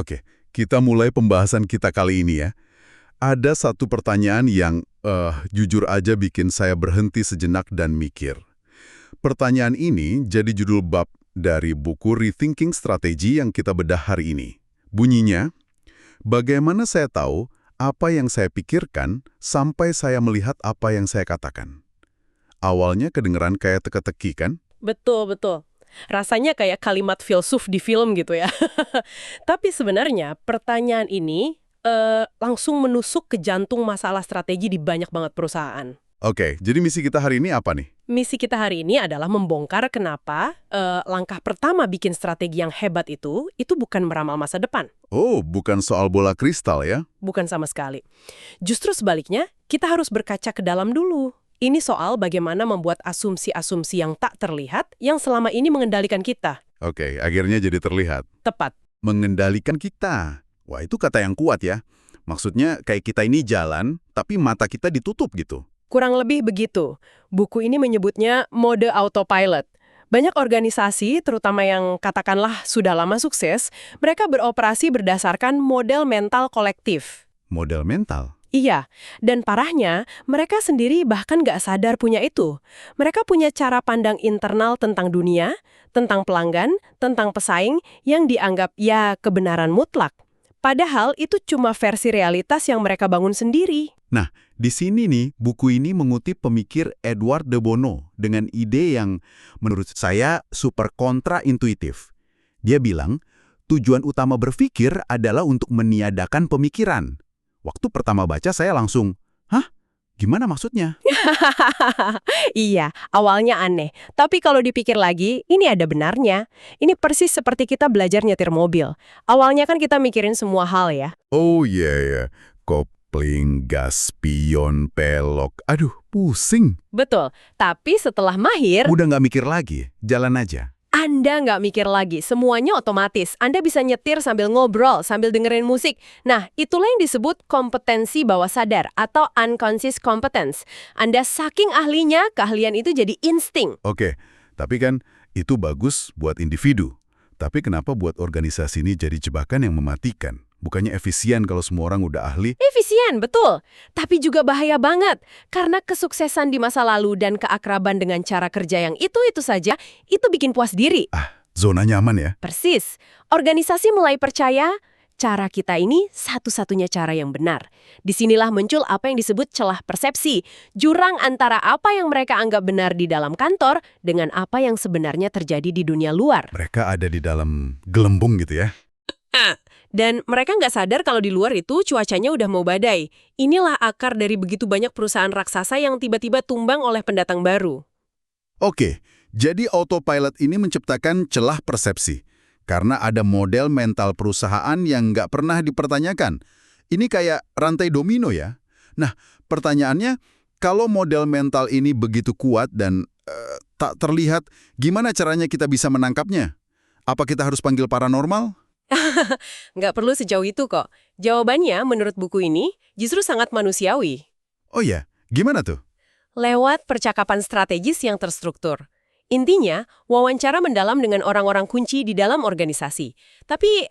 Oke, kita mulai pembahasan kita kali ini ya. Ada satu pertanyaan yang jujur aja bikin saya berhenti sejenak dan mikir. Pertanyaan ini jadi judul bab dari buku Rethinking Strategy yang kita bedah hari ini. Bunyinya, bagaimana saya tahu apa yang saya pikirkan sampai saya melihat apa yang saya katakan? Awalnya kedengeran kayak teka-teki kan? Betul, betul. Rasanya kayak kalimat filsuf di film gitu ya. Tapi sebenarnya pertanyaan ini langsung menusuk ke jantung masalah strategi di banyak banget perusahaan. Oke, jadi misi kita hari ini apa nih? Misi kita hari ini adalah membongkar kenapa langkah pertama bikin strategi yang hebat itu bukan meramal masa depan. Oh, bukan soal bola kristal ya? Bukan sama sekali. Justru sebaliknya, kita harus berkaca ke dalam dulu. Ini soal bagaimana membuat asumsi-asumsi yang tak terlihat yang selama ini mengendalikan kita. Oke, akhirnya jadi terlihat. Tepat. Mengendalikan kita. Wah, itu kata yang kuat ya. Maksudnya kayak kita ini jalan, tapi mata kita ditutup gitu. Kurang lebih begitu. Buku ini menyebutnya mode autopilot. Banyak organisasi, terutama yang katakanlah sudah lama sukses, mereka beroperasi berdasarkan model mental kolektif. Model mental? Iya, dan parahnya, mereka sendiri bahkan nggak sadar punya itu. Mereka punya cara pandang internal tentang dunia, tentang pelanggan, tentang pesaing, yang dianggap ya kebenaran mutlak. Padahal itu cuma versi realitas yang mereka bangun sendiri. Nah, di sini nih, buku ini mengutip pemikir Edward de Bono dengan ide yang menurut saya super kontra-intuitif. Dia bilang, tujuan utama berpikir adalah untuk meniadakan pemikiran. Waktu pertama baca saya langsung, hah? Gimana maksudnya? Iya, awalnya aneh. Tapi kalau dipikir lagi, ini ada benarnya. Ini persis seperti kita belajar nyetir mobil. Awalnya kan kita mikirin semua hal ya. Oh iya. Kopling, gas, spion, pelok. Aduh, pusing. Betul, tapi setelah mahir, Udah nggak mikir lagi, jalan aja. Anda nggak mikir lagi, semuanya otomatis. Anda bisa nyetir sambil ngobrol, sambil dengerin musik. Nah, itulah yang disebut kompetensi bawah sadar atau unconscious competence. Anda saking ahlinya, keahlian itu jadi insting. Oke, tapi kan itu bagus buat individu. Tapi kenapa buat organisasi ini jadi jebakan yang mematikan? Bukannya efisien kalau semua orang udah ahli? Efisien, betul. Tapi juga bahaya banget. Karena kesuksesan di masa lalu dan keakraban dengan cara kerja yang itu-itu saja, itu bikin puas diri. Zona nyaman ya? Persis. Organisasi mulai percaya cara kita ini satu-satunya cara yang benar. Disinilah muncul apa yang disebut celah persepsi. Jurang antara apa yang mereka anggap benar di dalam kantor dengan apa yang sebenarnya terjadi di dunia luar. Mereka ada di dalam gelembung gitu ya? Dan mereka nggak sadar kalau di luar itu cuacanya udah mau badai. Inilah akar dari begitu banyak perusahaan raksasa yang tiba-tiba tumbang oleh pendatang baru. Oke, jadi autopilot ini menciptakan celah persepsi. Karena ada model mental perusahaan yang nggak pernah dipertanyakan. Ini kayak rantai domino ya. Nah, pertanyaannya, kalau model mental ini begitu kuat dan tak terlihat, gimana caranya kita bisa menangkapnya? Apa kita harus panggil paranormal? Nggak perlu sejauh itu kok. Jawabannya menurut buku ini justru sangat manusiawi. Oh ya, gimana tuh? Lewat percakapan strategis yang terstruktur. Intinya, wawancara mendalam dengan orang-orang kunci di dalam organisasi. Tapi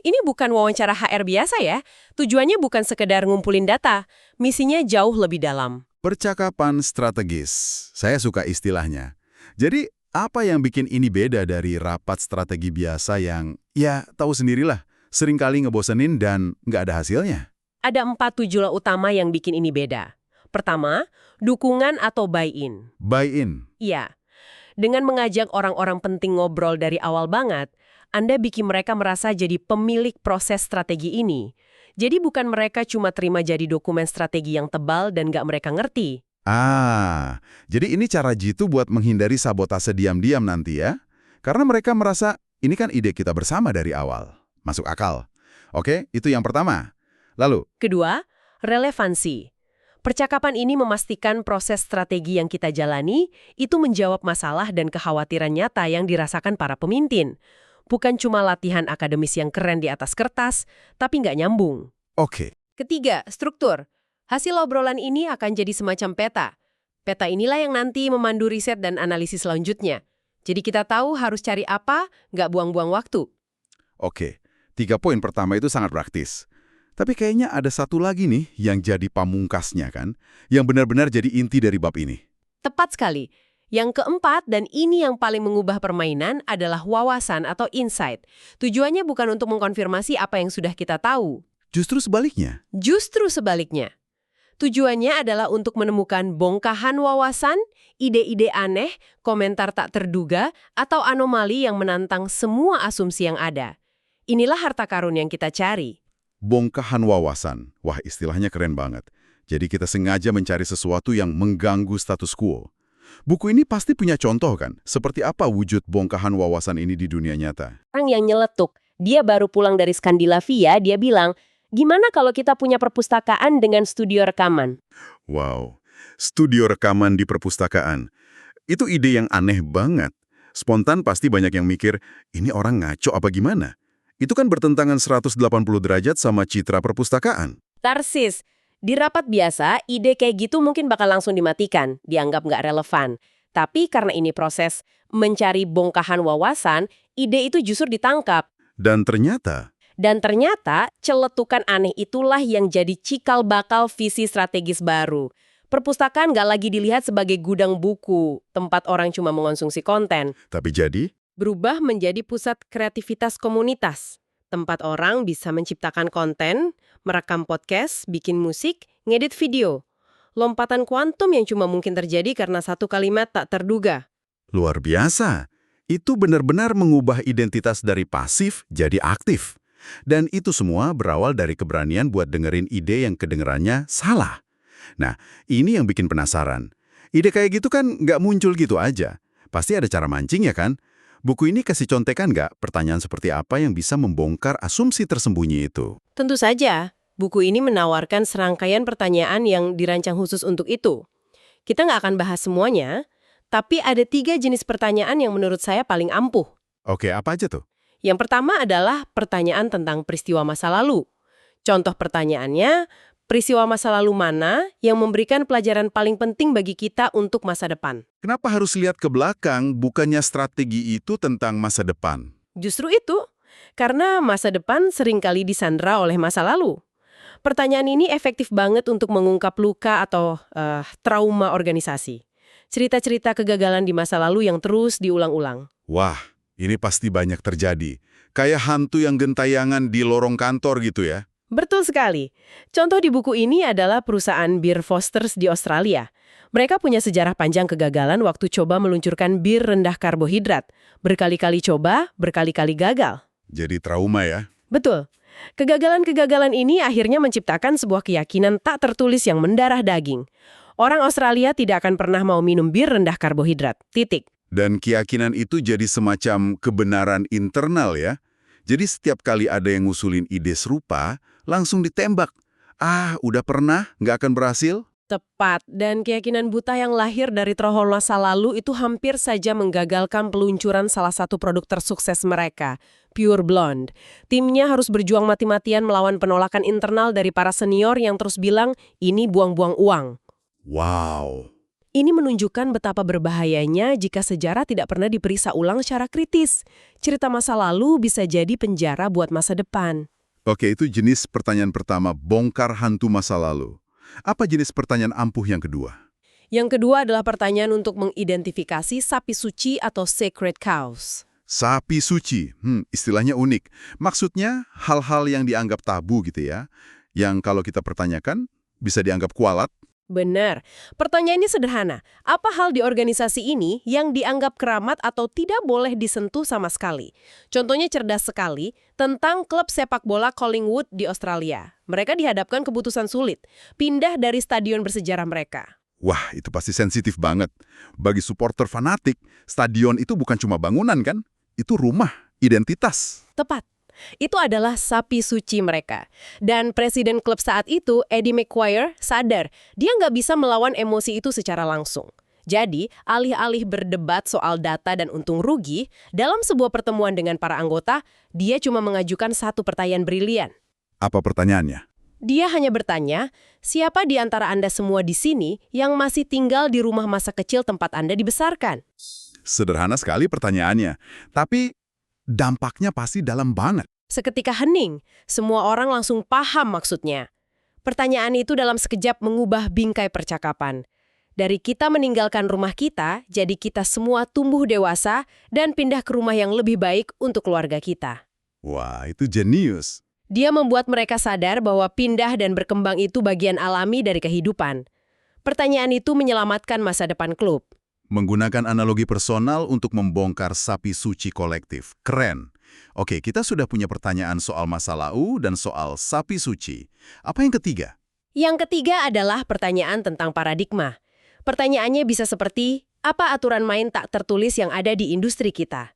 ini bukan wawancara HR biasa ya. Tujuannya bukan sekedar ngumpulin data. Misinya jauh lebih dalam. Percakapan strategis. Saya suka istilahnya. Jadi, apa yang bikin ini beda dari rapat strategi biasa yang, ya tahu sendirilah, seringkali ngebosenin dan nggak ada hasilnya? Ada 4 tujuan utama yang bikin ini beda. Pertama, dukungan atau buy-in. Buy-in. Iya. Dengan mengajak orang-orang penting ngobrol dari awal banget, Anda bikin mereka merasa jadi pemilik proses strategi ini. Jadi bukan mereka cuma terima jadi dokumen strategi yang tebal dan nggak mereka ngerti. Jadi ini cara Jitu buat menghindari sabotase diam-diam nanti ya? Karena mereka merasa, ini kan ide kita bersama dari awal. Masuk akal. Oke, itu yang pertama. Lalu? Kedua, relevansi. Percakapan ini memastikan proses strategi yang kita jalani itu menjawab masalah dan kekhawatiran nyata yang dirasakan para pemimpin. Bukan cuma latihan akademis yang keren di atas kertas, tapi nggak nyambung. Oke. Ketiga, struktur. Hasil obrolan ini akan jadi semacam peta. Peta inilah yang nanti memandu riset dan analisis selanjutnya. Jadi kita tahu harus cari apa, nggak buang-buang waktu. Oke. 3 poin pertama itu sangat praktis. Tapi kayaknya ada satu lagi nih yang jadi pamungkasnya kan, yang benar-benar jadi inti dari bab ini. Tepat sekali. Yang keempat, dan ini yang paling mengubah permainan, adalah wawasan atau insight. Tujuannya bukan untuk mengkonfirmasi apa yang sudah kita tahu. Justru sebaliknya. Justru sebaliknya. Tujuannya adalah untuk menemukan bongkahan wawasan, ide-ide aneh, komentar tak terduga, atau anomali yang menantang semua asumsi yang ada. Inilah harta karun yang kita cari. Bongkahan wawasan. Wah, istilahnya keren banget. Jadi kita sengaja mencari sesuatu yang mengganggu status quo. Buku ini pasti punya contoh kan? Seperti apa wujud bongkahan wawasan ini di dunia nyata? Orang yang nyeletuk, dia baru pulang dari Skandinavia, dia bilang, gimana kalau kita punya perpustakaan dengan studio rekaman? Wow, studio rekaman di perpustakaan. Itu ide yang aneh banget. Spontan pasti banyak yang mikir, ini orang ngaco apa gimana? Itu kan bertentangan 180 derajat sama citra perpustakaan. Tarsis, di rapat biasa, ide kayak gitu mungkin bakal langsung dimatikan, dianggap nggak relevan. Tapi karena ini proses mencari bongkahan wawasan, ide itu justru ditangkap. Dan ternyata, celetukan aneh itulah yang jadi cikal bakal visi strategis baru. Perpustakaan nggak lagi dilihat sebagai gudang buku, tempat orang cuma mengonsumsi konten. tapi jadi, Berubah menjadi pusat kreativitas komunitas. Tempat orang bisa menciptakan konten, merekam podcast, bikin musik, ngedit video. Lompatan kuantum yang cuma mungkin terjadi karena satu kalimat tak terduga. luar biasa. Itu benar-benar mengubah identitas dari pasif jadi aktif. Dan itu semua berawal dari keberanian buat dengerin ide yang kedengerannya salah. Nah, ini yang bikin penasaran. Ide kayak gitu kan nggak muncul gitu aja. Pasti ada cara mancing ya kan? Buku ini kasih contekan nggak pertanyaan seperti apa yang bisa membongkar asumsi tersembunyi itu? Tentu saja, buku ini menawarkan serangkaian pertanyaan yang dirancang khusus untuk itu. Kita nggak akan bahas semuanya, tapi ada 3 jenis pertanyaan yang menurut saya paling ampuh. Oke, apa aja tuh? Yang pertama adalah pertanyaan tentang peristiwa masa lalu. Contoh pertanyaannya, peristiwa masa lalu mana yang memberikan pelajaran paling penting bagi kita untuk masa depan? Kenapa harus lihat ke belakang, bukannya strategi itu tentang masa depan? Justru itu, karena masa depan seringkali disandra oleh masa lalu. Pertanyaan ini efektif banget untuk mengungkap luka atau trauma organisasi. Cerita-cerita kegagalan di masa lalu yang terus diulang-ulang. Wah, ini pasti banyak terjadi. Kayak hantu yang gentayangan di lorong kantor gitu ya. Betul sekali. Contoh di buku ini adalah perusahaan bir Foster's di Australia. Mereka punya sejarah panjang kegagalan waktu coba meluncurkan bir rendah karbohidrat. Berkali-kali coba, berkali-kali gagal. Jadi trauma ya. Betul. Kegagalan-kegagalan ini akhirnya menciptakan sebuah keyakinan tak tertulis yang mendarah daging. Orang Australia tidak akan pernah mau minum bir rendah karbohidrat. Titik. Dan keyakinan itu jadi semacam kebenaran internal ya. Jadi setiap kali ada yang ngusulin ide serupa, langsung ditembak. Ah, udah pernah, nggak akan berhasil? Tepat, dan keyakinan buta yang lahir dari trauma masa lalu itu hampir saja menggagalkan peluncuran salah satu produk tersukses mereka, Pure Blonde. Timnya harus berjuang mati-matian melawan penolakan internal dari para senior yang terus bilang, ini buang-buang uang. Wow. Ini menunjukkan betapa berbahayanya jika sejarah tidak pernah diperiksa ulang secara kritis. Cerita masa lalu bisa jadi penjara buat masa depan. Oke, itu jenis pertanyaan pertama, bongkar hantu masa lalu. Apa jenis pertanyaan ampuh yang kedua? Yang kedua adalah pertanyaan untuk mengidentifikasi sapi suci atau sacred cows. Sapi suci, istilahnya unik. Maksudnya hal-hal yang dianggap tabu gitu ya. Yang kalau kita pertanyakan, bisa dianggap kualat. Benar. Pertanyaannya sederhana. Apa hal di organisasi ini yang dianggap keramat atau tidak boleh disentuh sama sekali? Contohnya cerdas sekali tentang klub sepak bola Collingwood di Australia. Mereka dihadapkan keputusan sulit. Pindah dari stadion bersejarah mereka. Wah, itu pasti sensitif banget. Bagi supporter fanatik, stadion itu bukan cuma bangunan kan? Itu rumah, identitas. Tepat. Itu adalah sapi suci mereka. Dan presiden klub saat itu, Eddie McGuire, sadar dia nggak bisa melawan emosi itu secara langsung. Jadi, alih-alih berdebat soal data dan untung rugi, dalam sebuah pertemuan dengan para anggota, dia cuma mengajukan satu pertanyaan brilian. Apa pertanyaannya? Dia hanya bertanya, siapa di antara Anda semua di sini yang masih tinggal di rumah masa kecil tempat Anda dibesarkan? Sederhana sekali pertanyaannya, tapi dampaknya pasti dalam banget. Seketika hening, semua orang langsung paham maksudnya. Pertanyaan itu dalam sekejap mengubah bingkai percakapan. Dari kita meninggalkan rumah kita, jadi kita semua tumbuh dewasa dan pindah ke rumah yang lebih baik untuk keluarga kita. Wah, itu jenius. Dia membuat mereka sadar bahwa pindah dan berkembang itu bagian alami dari kehidupan. Pertanyaan itu menyelamatkan masa depan klub. Menggunakan analogi personal untuk membongkar sapi suci kolektif. Keren. Oke, kita sudah punya pertanyaan soal masa lalu dan soal sapi suci. Apa yang ketiga? Yang ketiga adalah pertanyaan tentang paradigma. Pertanyaannya bisa seperti, apa aturan main tak tertulis yang ada di industri kita?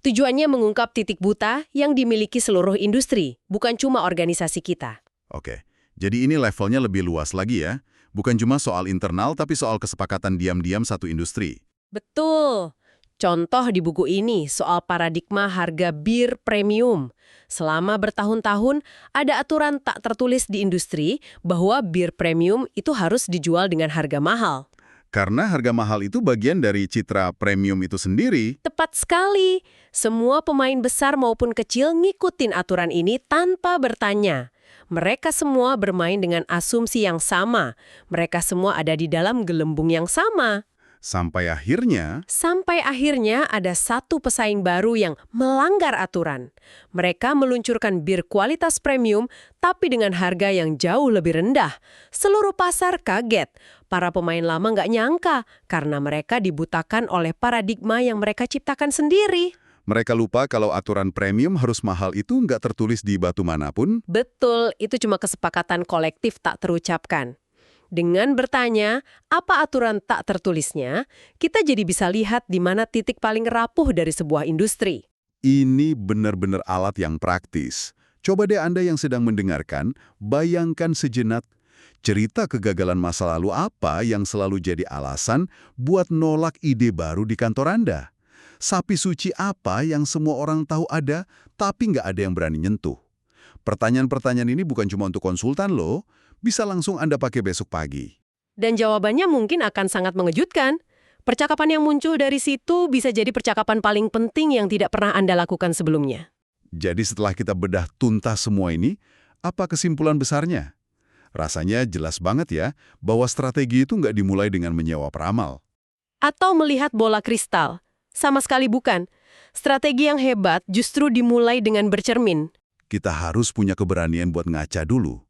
Tujuannya mengungkap titik buta yang dimiliki seluruh industri, bukan cuma organisasi kita. Oke, jadi ini levelnya lebih luas lagi ya. Bukan cuma soal internal, tapi soal kesepakatan diam-diam satu industri. Betul. Contoh di buku ini soal paradigma harga bir premium. Selama bertahun-tahun, ada aturan tak tertulis di industri bahwa bir premium itu harus dijual dengan harga mahal. Karena harga mahal itu bagian dari citra premium itu sendiri. Tepat sekali. Semua pemain besar maupun kecil ngikutin aturan ini tanpa bertanya. Mereka semua bermain dengan asumsi yang sama. Mereka semua ada di dalam gelembung yang sama. Sampai akhirnya ada satu pesaing baru yang melanggar aturan. Mereka meluncurkan bir kualitas premium, tapi dengan harga yang jauh lebih rendah. Seluruh pasar kaget. Para pemain lama nggak nyangka, karena mereka dibutakan oleh paradigma yang mereka ciptakan sendiri. mereka lupa kalau aturan premium harus mahal itu nggak tertulis di batu manapun. Betul, itu cuma kesepakatan kolektif tak terucapkan. Dengan bertanya, apa aturan tak tertulisnya, kita jadi bisa lihat di mana titik paling rapuh dari sebuah industri. Ini benar-benar alat yang praktis. Coba deh Anda yang sedang mendengarkan, bayangkan sejenak cerita kegagalan masa lalu apa yang selalu jadi alasan buat nolak ide baru di kantor Anda. Sapi suci apa yang semua orang tahu ada, tapi nggak ada yang berani nyentuh. Pertanyaan-pertanyaan ini bukan cuma untuk konsultan loh, bisa langsung Anda pakai besok pagi. Dan jawabannya mungkin akan sangat mengejutkan. Percakapan yang muncul dari situ bisa jadi percakapan paling penting yang tidak pernah Anda lakukan sebelumnya. Jadi setelah kita bedah tuntas semua ini, apa kesimpulan besarnya? Rasanya jelas banget ya, bahwa strategi itu nggak dimulai dengan menyewa peramal. Atau melihat bola kristal. Sama sekali bukan. Strategi yang hebat justru dimulai dengan bercermin. Kita harus punya keberanian buat ngaca dulu.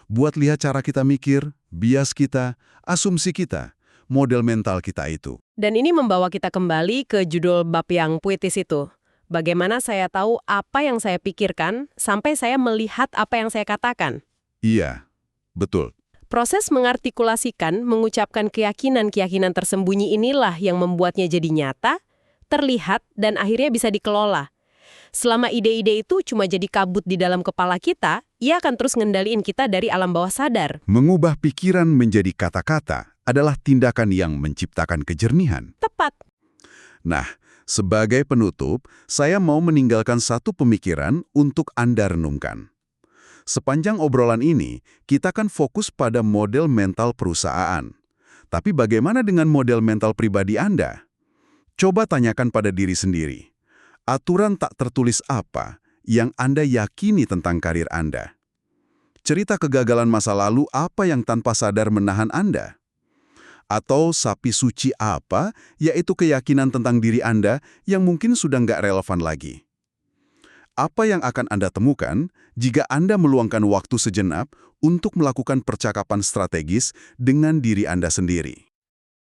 Buat lihat cara kita mikir, bias kita, asumsi kita, model mental kita itu. Dan ini membawa kita kembali ke judul bab yang puitis itu. Bagaimana saya tahu apa yang saya pikirkan sampai saya melihat apa yang saya katakan. Iya, betul. Proses mengartikulasikan, mengucapkan keyakinan-keyakinan tersembunyi inilah yang membuatnya jadi nyata, terlihat, dan akhirnya bisa dikelola. Selama ide-ide itu cuma jadi kabut di dalam kepala kita, ia akan terus ngendaliin kita dari alam bawah sadar. Mengubah pikiran menjadi kata-kata adalah tindakan yang menciptakan kejernihan. Tepat. Nah, sebagai penutup, saya mau meninggalkan satu pemikiran untuk Anda renungkan. Sepanjang obrolan ini, kita kan fokus pada model mental perusahaan. Tapi bagaimana dengan model mental pribadi Anda? Coba tanyakan pada diri sendiri. Aturan tak tertulis apa yang Anda yakini tentang karir Anda? Cerita kegagalan masa lalu apa yang tanpa sadar menahan Anda? Atau sapi suci apa, yaitu keyakinan tentang diri Anda yang mungkin sudah nggak relevan lagi? Apa yang akan Anda temukan jika Anda meluangkan waktu sejenak untuk melakukan percakapan strategis dengan diri Anda sendiri?